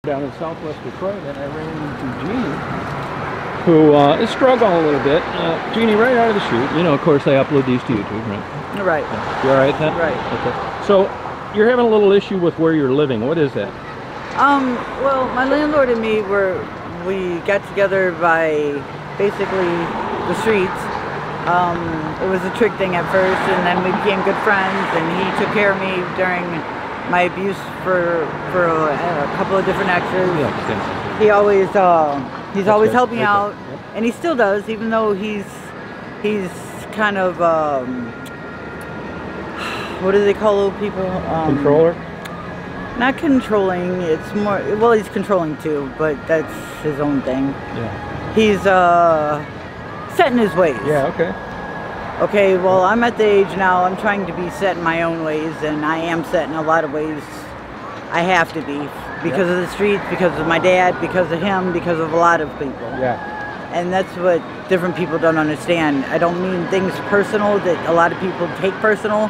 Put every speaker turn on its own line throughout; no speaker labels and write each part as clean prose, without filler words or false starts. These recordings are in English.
Down in southwest Detroit, and I ran into Jeannie, who is struggling a little bit. Jeannie, right out of the chute, you know, of course, I upload these to YouTube, right?
Right.
Yeah. You all right then?
Right.
Okay. So, you're having a little issue with where you're living. What is that?
Well, my landlord and me we got together by basically the streets. It was a trick thing at first, and then we became good friends, and he took care of me during my abuse for a couple of different extras.
Yeah,
he always he's always
good.
helped me
Very
out,
good. Yep.
and he still does, even though he's kind of what do they call old people?
Controller?
Not controlling. It's more, well, he's controlling too, but that's his own thing.
Yeah.
He's set in his ways.
Yeah. Okay.
Okay, well, I'm at the age now, I'm trying to be set in my own ways, and I am set in a lot of ways. I have to be, because of the streets, because of my dad, because of him, because of a lot of people.
Yeah.
And that's what different people don't understand. I don't mean things personal that a lot of people take personal,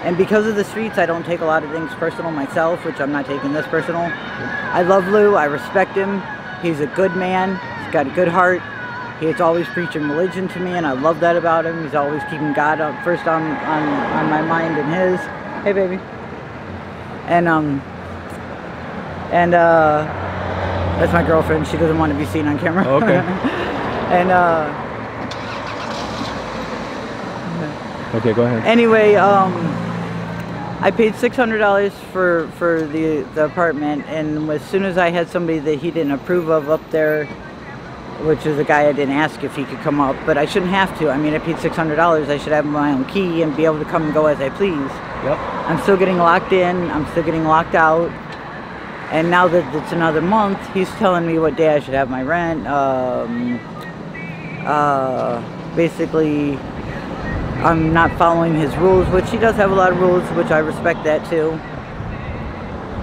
and because of the streets, I don't take a lot of things personal myself, which I'm not taking this personal. I love Lou, I respect him, he's a good man, he's got a good heart. He's always preaching religion to me, and I love that about him. He's always keeping God up first on my mind and his. Hey, baby. And that's my girlfriend. She doesn't want to be seen on camera.
Okay.
And
okay, go ahead.
anyway, I paid $600 for the apartment, and as soon as I had somebody that he didn't approve of up there, which is a guy I didn't ask if he could come up, but I shouldn't have to. I mean, I paid $600. I should have my own key and be able to come and go as I please.
Yep.
I'm still getting locked in. I'm still getting locked out. And now that it's another month, he's telling me what day I should have my rent. Basically, I'm not following his rules, which he does have a lot of rules, which I respect that too.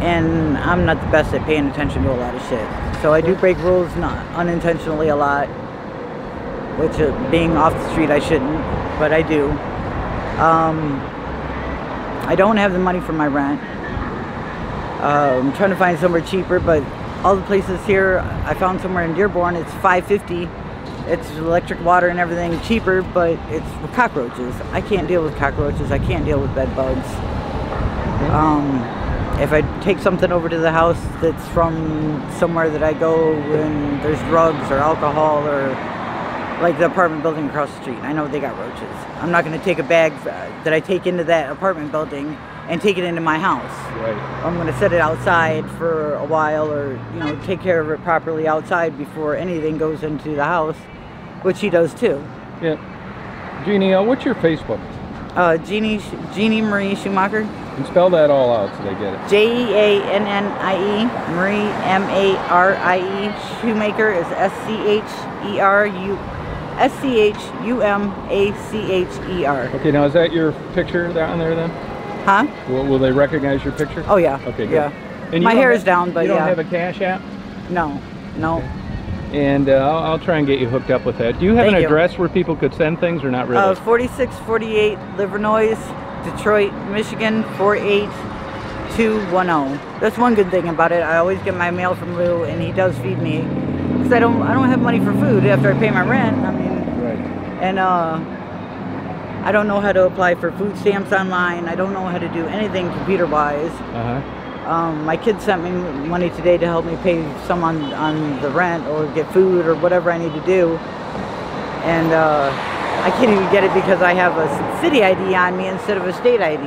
And I'm not the best at paying attention to a lot of shit. So I do break rules not unintentionally a lot, which being off the street I shouldn't, but I do. I don't have the money for my rent. I'm trying to find somewhere cheaper, but all the places here, I found somewhere in Dearborn, it's $5.50. It's electric water and everything cheaper, but it's cockroaches. I can't deal with cockroaches. I can't deal with bed bugs. If I take something over to the house that's from somewhere that I go when there's drugs or alcohol, or like the apartment building across the street, I know they got roaches. I'm not going to take a bag that I take into that apartment building and take it into my house.
Right.
I'm going to set it outside for a while, or take care of it properly outside before anything goes into the house, which he does too.
Yeah. Jeannie, what's your Facebook?
Jeannie Marie Schumacher.
And spell that all out so they get it.
Jeannie, Marie, Marie, Shoemaker is SCHUMACHER.
Okay, now is that your picture down there then?
Huh?
Will they recognize your picture?
Oh yeah.
Okay, good.
Yeah.
And
my hair is down, but
you don't
yeah.
have a Cash App?
No.
Okay. And I'll try and get you hooked up with that. Do you have an address where people could send things, or not really?
4648 Livernois, Detroit, Michigan 48210. That's one good thing about it. I always get my mail from Lou, and he does feed me, because I don't have money for food after I pay my rent. I mean,
right.
And I don't know how to apply for food stamps online. I don't know how to do anything computer-wise. My kid sent me money today to help me pay some on the rent or get food or whatever I need to do. And I can't even get it because I have a city ID on me instead of a state ID.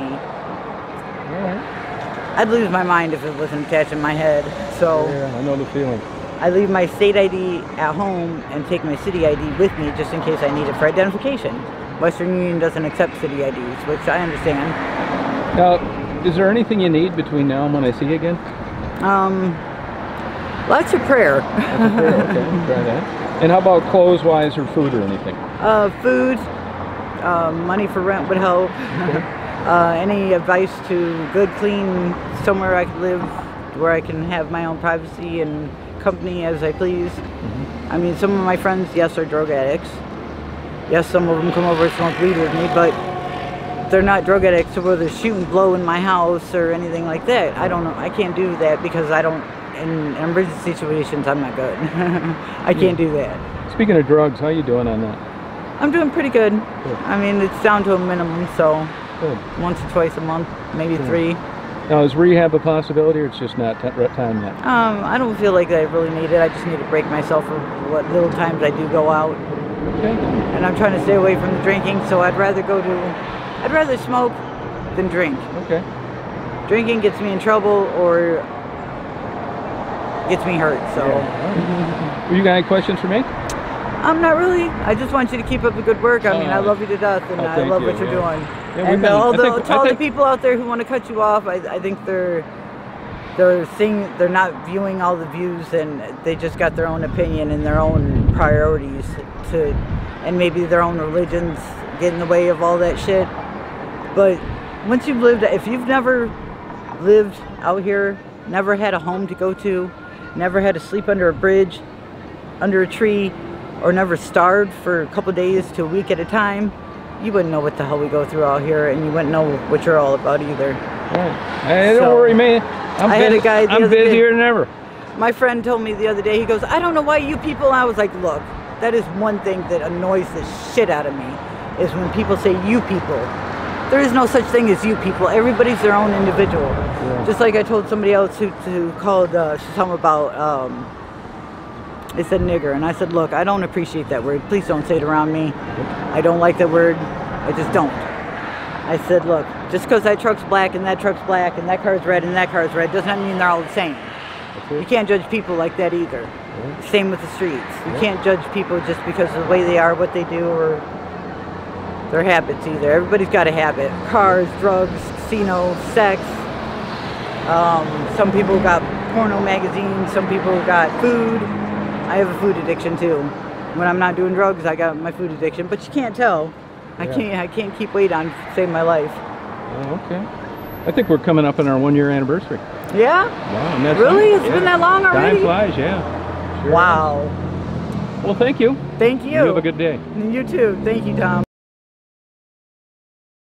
Alright.
I'd lose my mind if it wasn't attached in my head. So
yeah, I know the feeling.
I leave my state ID at home and take my city ID with me just in case I need it for identification. Western Union doesn't accept city IDs, which I understand.
Now, is there anything you need between now and when I see you again?
Lots of prayer.
Lots of prayer, okay, try that. And how about clothes-wise or food or anything?
Food, money for rent would help.
Okay.
Any advice to good, clean, somewhere I could live where I can have my own privacy and company as I please. I mean, some of my friends, yes, are drug addicts. Yes, some of them come over and smoke weed with me, but they're not drug addicts to where they're shooting blow in my house or anything like that. I don't know. I can't do that because I don't in emergency situations, I'm not good. I can't do that.
Speaking of drugs, how you doing on that?
I'm doing pretty good.
Good.
I mean, it's down to a minimum, so
Good.
once or twice a month, maybe 3.
Now, is rehab a possibility, or it's just not time yet?
I don't feel like I really need it. I just need to break myself for what little times I do go out.
Okay.
And I'm trying to stay away from the drinking, so I'd rather smoke than drink.
Okay.
Drinking gets me in trouble or gets me hurt, so.
Yeah. You got any questions for me?
Not really. I just want you to keep up the good work. I mean, I love you to death, and I love what you're doing.
Yeah,
And to all the people out there who want to cut you off, I think they're not viewing all the views, and they just got their own opinion and their own priorities and maybe their own religions get in the way of all that shit. But once you've lived, if you've never lived out here, never had a home to go to, never had to sleep under a bridge, under a tree, or never starved for a couple days to a week at a time, you wouldn't know what the hell we go through out here, and you wouldn't know what you're all about either.
Right. Hey, don't worry, man. I'm busier than ever.
My friend told me the other day, he goes, I don't know why you people, I was like, look, that is one thing that annoys the shit out of me, is when people say you people. There is no such thing as you people. Everybody's their own individual. Yeah. Just like I told somebody else who called, she's talking about, they said nigger, and I said, look, I don't appreciate that word. Please don't say it around me. I don't like that word. I just don't. I said, look, just because that truck's black and that truck's black and that car's red and that car's red does not mean they're all the same. You can't judge people like that either. Yeah. Same with the streets. You can't judge people just because of the way they are, what they do, or their habits either. Everybody's got a habit. Cars, drugs, casino, sex. Some people got porno magazines. Some people got food. I have a food addiction too. When I'm not doing drugs, I got my food addiction. But you can't tell.
Yeah.
I can't keep weight on to save my life.
Oh, okay. I think we're coming up on our 1-year anniversary.
Yeah?
Wow, and that's
really? It's been that long already?
Time flies, yeah. Sure.
Wow.
Well, thank you.
Thank you.
You have a good day.
You too. Thank you, Tom.